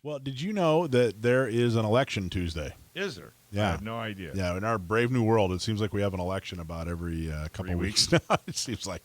Well, did you know that there is an election Tuesday? Is there? I Yeah. had no idea. Yeah, in our brave new world, it seems like we have an election about every couple 3 weeks weeks. now. It seems like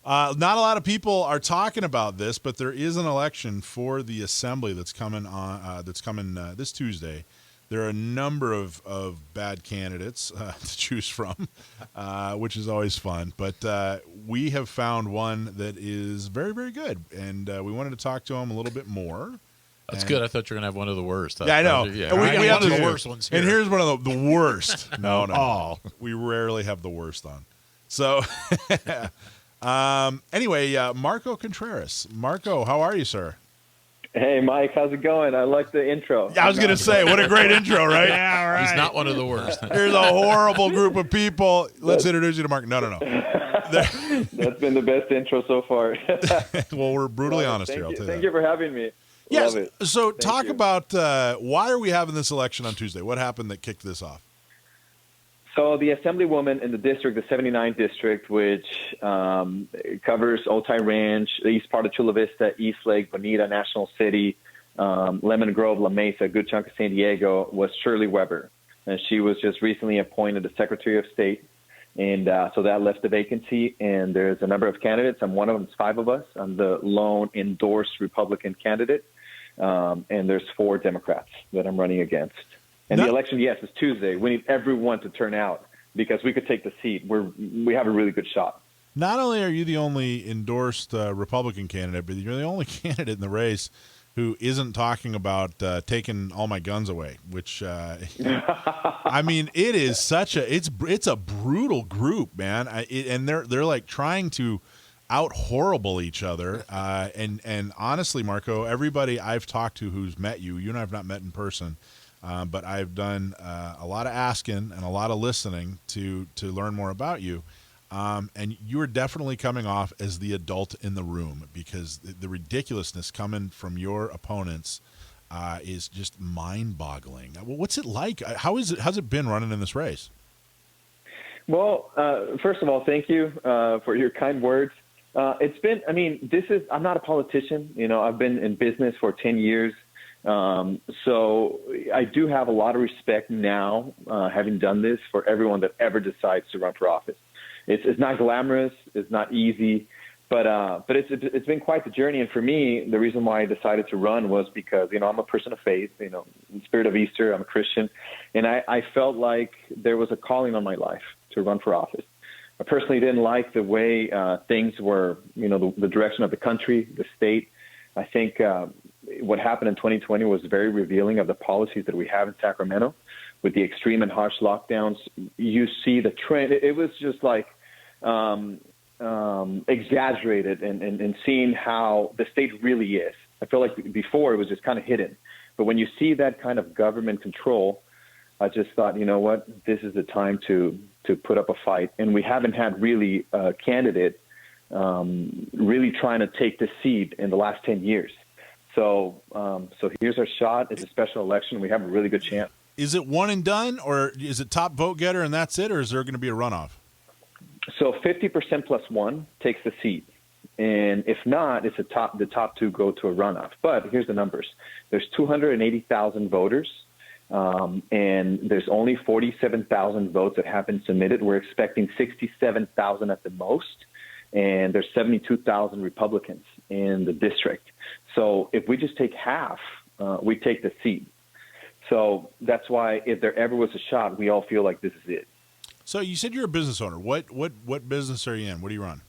not a lot of people are talking about this, but there is an election for the assembly that's coming on. That's coming this Tuesday. There are a number of bad candidates to choose from, which is always fun. But we have found one that is very, very good, and we wanted to talk to him a little bit more. That's And- good. I thought you were gonna have one of the worst. Yeah, I know. Yeah, And we I got have one of to- the worst ones here. And here's one of the worst. No, no. Oh. We rarely have the worst on. So, anyway, Marco Contreras. Marco, how are you, sir? Hey, Mike, how's it going? I like the intro. Yeah, I was going to say, what a great intro, right? Yeah, right. He's not one of the worst. Here's a horrible group of people. Let's introduce you to Mark. No, no, no. That's been the best intro so far. Well, we're brutally honest Thank here. I'll you. tell you Thank that. you for having me. Yes. Love it. So talk you. about why are we having this election on Tuesday? What happened that kicked this off? So the Assemblywoman in the district, the 79th district, which covers Otay Ranch, the east part of Chula Vista, East Lake, Bonita, National City, Lemon Grove, La Mesa, a good chunk of San Diego, was Shirley Weber. And she was just recently appointed as Secretary of State. And so that left a vacancy, and there's a number of candidates. I'm one of them. It's 5 of us. I'm the lone endorsed Republican candidate, and there's 4 Democrats that I'm running against. And the election, yes, is Tuesday. We need everyone to turn out because we could take the seat. We have a really good shot. Not only are you the only endorsed Republican candidate, but you're the only candidate in the race who isn't talking about taking all my guns away. Which, I mean, it is such a it's a brutal group, man. And they're like trying to out horrible each other. And honestly, Marco, everybody I've talked to who's met you and I have not met in person. But I've done a lot of asking and a lot of listening to learn more about you. And you are definitely coming off as the adult in the room because the ridiculousness coming from your opponents is just mind-boggling. What's it like? How's it been running in this race? Well, first of all, thank you for your kind words. It's been, I'm not a politician. You know, I've been in business for 10 years. So I do have a lot of respect now, having done this, for everyone that ever decides to run for office. It's not glamorous, it's not easy, but it's been quite the journey. And for me, the reason why I decided to run was because, you know, I'm a person of faith, you know, in the spirit of Easter, I'm a Christian, and I felt like there was a calling on my life to run for office. I personally didn't like the way things were, you know, the direction of the country, the state. I think what happened in 2020 was very revealing of the policies that we have in Sacramento with the extreme and harsh lockdowns. You see the trend. It was just like exaggerated and seeing how the state really is. I feel like before it was just kind of hidden. But when you see that kind of government control, I just thought, you know what, this is the time to put up a fight. And we haven't had really a candidate really trying to take the seat in the last 10 years. So here's our shot. It's a special election. We have a really good chance. Is it one and done, or is it top vote getter and that's it, or is there going to be a runoff? So 50% plus 1 takes the seat. And if not, it's the top 2 go to a runoff. But here's the numbers. There's 280,000 voters, and there's only 47,000 votes that have been submitted. We're expecting 67,000 at the most, and there's 72,000 Republicans in the district. So if we just take half, we take the seat. So that's why if there ever was a shot, we all feel like this is it. So you said you're a business owner. What business are you in? What do you run?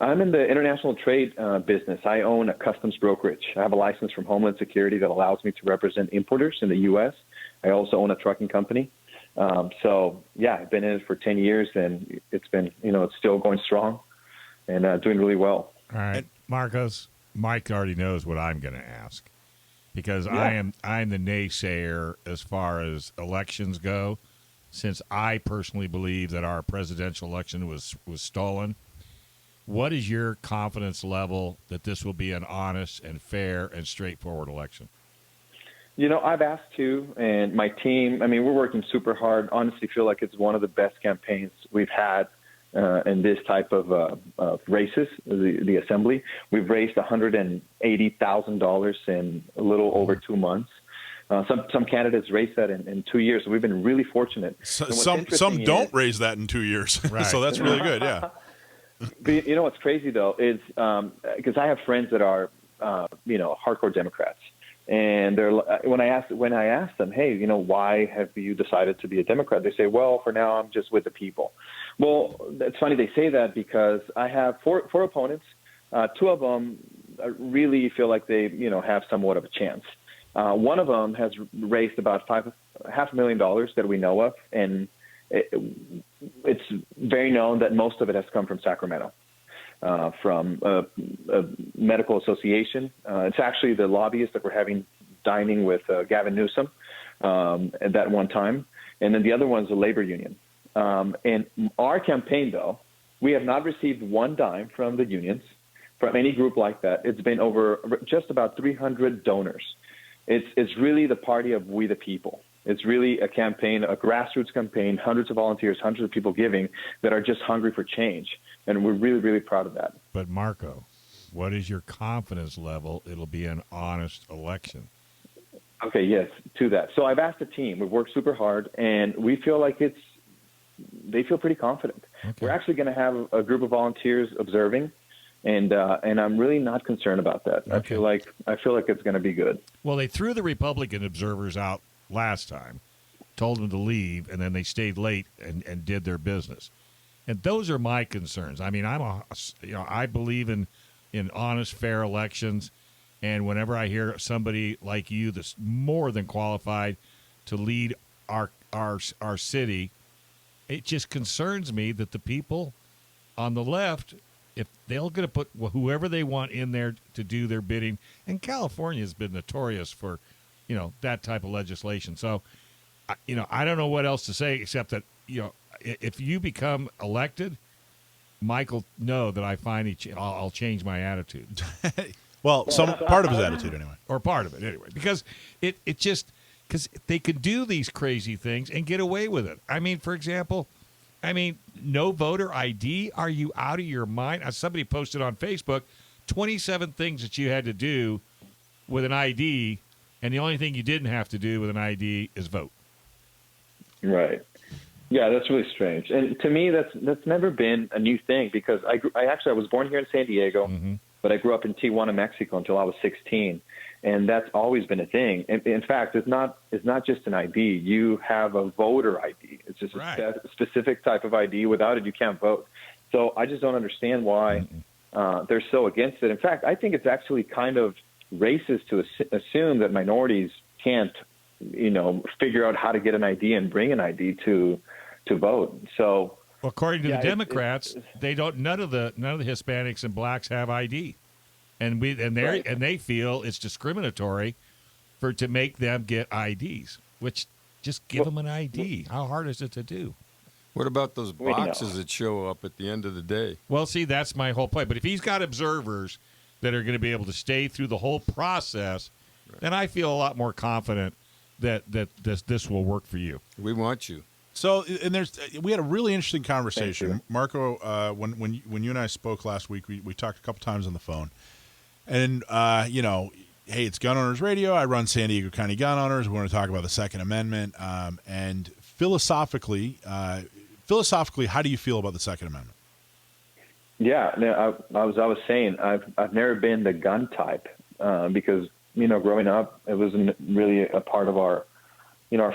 I'm in the international trade business. I own a customs brokerage. I have a license from Homeland Security that allows me to represent importers in the U.S. I also own a trucking company. So, yeah, I've been in it for 10 years, and it's been, you know, it's still going strong and doing really well. All right, Marcos, Mike already knows what I'm going to ask because Yeah. I'm the naysayer as far as elections go, since I personally believe that our presidential election was stolen. What is your confidence level that this will be an honest and fair and straightforward election? You know, I've asked too, and my team, I mean, we're working super hard. Honestly, feel like it's one of the best campaigns we've had in this type of races, the assembly. We've raised $180,000 in a little over 2 months. Some candidates raised that in 2 years. So we've been really fortunate. Some don't raise that in 2 years, Right. So that's really good. Yeah. But you know what's crazy though is because I have friends that are hardcore Democrats, and they're when I ask them, hey, why have you decided to be a Democrat? They say, well, for now I'm just with the people. Well, it's funny they say that because I have four opponents. Two of them really feel like they have somewhat of a chance. One of them has raised about $500,000 that we know of, and it's very known that most of it has come from Sacramento, from a medical association. It's actually the lobbyists that were having dining with Gavin Newsom at that one time, and then the other one's a labor union. And our campaign, though, we have not received one dime from the unions, from any group like that. It's been over just about 300 donors. It's really the party of we the people. It's really a campaign, a grassroots campaign, hundreds of volunteers, hundreds of people giving that are just hungry for change. And we're really, really proud of that. But, Marco, what is your confidence level it'll be an honest election? Okay, yes, to that. So I've asked the team. We've worked super hard, and we feel like they feel pretty confident. Okay. We're actually going to have a group of volunteers observing, and I'm really not concerned about that. Okay. I feel like it's going to be good. Well, they threw the Republican observers out last time, told them to leave, and then they stayed late and did their business. And those are my concerns. I mean, I believe in honest, fair elections, and whenever I hear somebody like you that's more than qualified to lead our city, it just concerns me that the people on the left, if they're going to put whoever they want in there to do their bidding, and California has been notorious for, that type of legislation. So, I don't know what else to say except that, if you become elected, Michael, know that I finally I'll change my attitude. Well, some part of his attitude anyway. Or part of it anyway, because because they could do these crazy things and get away with it. I mean, for example, no voter ID. Are you out of your mind? Somebody posted on Facebook 27 things that you had to do with an ID, and the only thing you didn't have to do with an ID is vote. Right. Yeah, that's really strange. And to me, that's never been a new thing because I was born here in San Diego, but I grew up in Tijuana, Mexico until I was 16. And that's always been a thing. In fact, it's not just an ID. You have a voter ID. It's just a specific type of ID. Without it, you can't vote. So I just don't understand why they're so against it. In fact, I think it's actually kind of racist to assume that minorities can't, figure out how to get an ID and bring an ID to vote. So, well, according to the Democrats, they don't. None of the Hispanics and blacks have ID. And they feel it's discriminatory to make them get IDs, which just give them an ID. How hard is it to do? What about those boxes that show up at the end of the day? Well, see, that's my whole point. But if he's got observers that are going to be able to stay through the whole process, then I feel a lot more confident that this will work for you. We want you. So, and we had a really interesting conversation, Marco. When you and I spoke last week, we talked a couple times on the phone. And, hey, it's Gun Owners Radio. I run San Diego County Gun Owners. We want to talk about the Second Amendment. And philosophically, how do you feel about the Second Amendment? Yeah, I was saying I've never been the gun type because, growing up, it wasn't really a part of our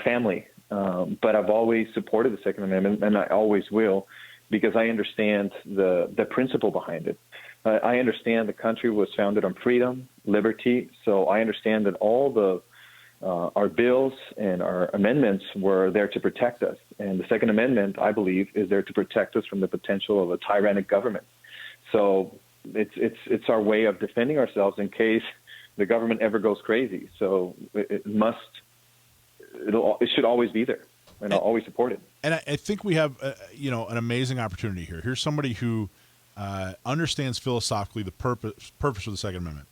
family. But I've always supported the Second Amendment, and I always will because I understand the principle behind it. I understand the country was founded on freedom, liberty, so I understand that all our bills and our amendments were there to protect us. And the Second Amendment, I believe, is there to protect us from the potential of a tyrannic government. So it's our way of defending ourselves in case the government ever goes crazy. So it should always be there, and I'll always support it. And I think we have an amazing opportunity here. Here's somebody who understands philosophically the purpose of the Second Amendment.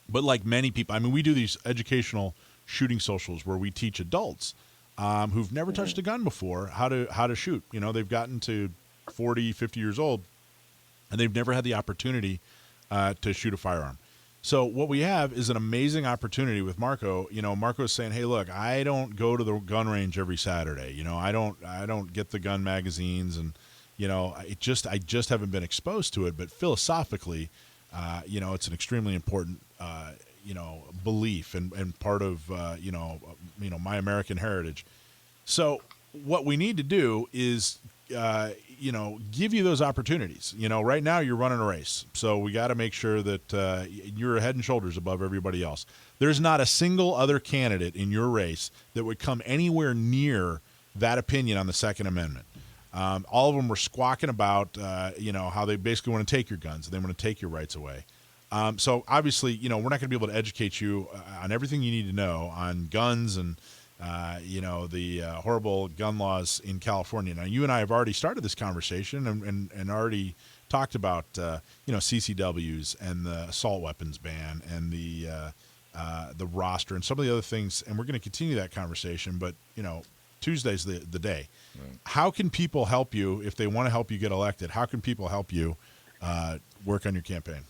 But like many people, we do these educational shooting socials where we teach adults who've never touched a gun before how to shoot. They've gotten to 40, 50 years old, and they've never had the opportunity to shoot a firearm. So what we have is an amazing opportunity with Marco. Marco's saying, "Hey, look, I don't go to the gun range every Saturday. I don't get the gun magazines, and I just haven't been exposed to it. But philosophically, it's an extremely important belief and part of my American heritage. So what we need to do is give you those opportunities. Right now you're running a race, so we got to make sure that you're head and shoulders above everybody else. There's not a single other candidate in your race that would come anywhere near that opinion on the Second Amendment. All of them were squawking about, how they basically want to take your guns. They want to take your rights away. So obviously, we're not going to be able to educate you on everything you need to know on guns and the horrible gun laws in California. Now, you and I have already started this conversation and already talked about, CCWs and the assault weapons ban and the roster and some of the other things. And we're going to continue that conversation, but, Tuesday's the day. Right. How can people help you if they want to help you get elected? How can people help you work on your campaign?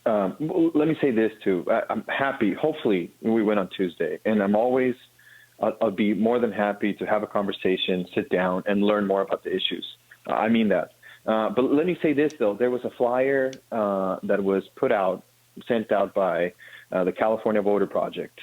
Well, let me say this too. I'm happy. Hopefully we win on Tuesday, and I'll be more than happy to have a conversation, sit down, and learn more about the issues. I mean that. But let me say this though. There was a flyer that was sent out by the California Voter Project,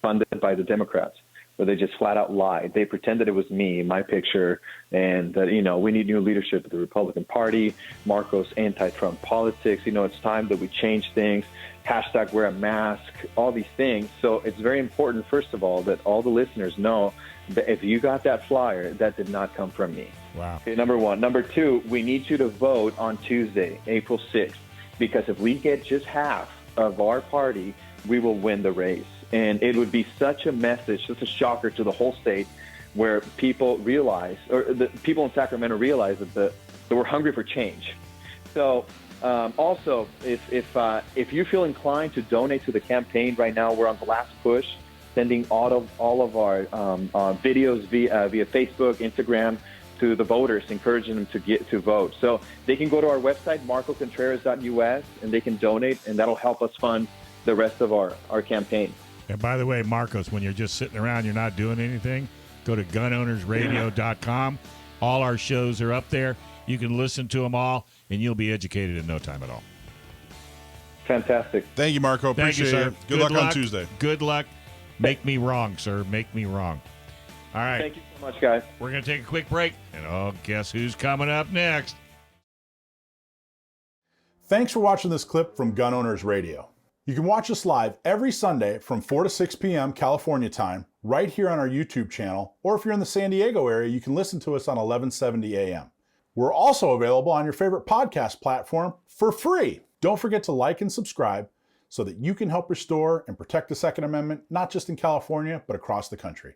funded by the Democrats, where they just flat out lied. They pretended it was me, my picture, and that, we need new leadership at the Republican Party, Marco's anti-Trump politics. It's time that we change things, hashtag wear a mask, all these things. So it's very important, first of all, that all the listeners know that if you got that flyer, that did not come from me. Wow. Okay, number one. Number two, we need you to vote on Tuesday, April 6th, because if we get just half of our party, we will win the race. And it would be such a message, such a shocker to the whole state, where people realize, or the people in Sacramento realize that we're hungry for change. So also, if you feel inclined to donate to the campaign right now, we're on the last push, sending all of our videos via Facebook, Instagram to the voters, encouraging them to vote. So they can go to our website, marcocontreras.us, and they can donate, and that'll help us fund the rest of our campaign. And by the way, Marcos, when you're just sitting around, you're not doing anything, go to gunownersradio.com. All our shows are up there. You can listen to them all, and you'll be educated in no time at all. Fantastic. Thank you, Marco. Appreciate Thank you, sir. it. Good luck on Tuesday. Good luck. Make me wrong, sir. Make me wrong. All right. Thank you so much, guys. We're going to take a quick break. And guess who's coming up next? Thanks for watching this clip from Gun Owners Radio. You can watch us live every Sunday from 4 to 6 p.m. California time, right here on our YouTube channel, or if you're in the San Diego area, you can listen to us on 1170 a.m. We're also available on your favorite podcast platform for free. Don't forget to like and subscribe so that you can help restore and protect the Second Amendment, not just in California, but across the country.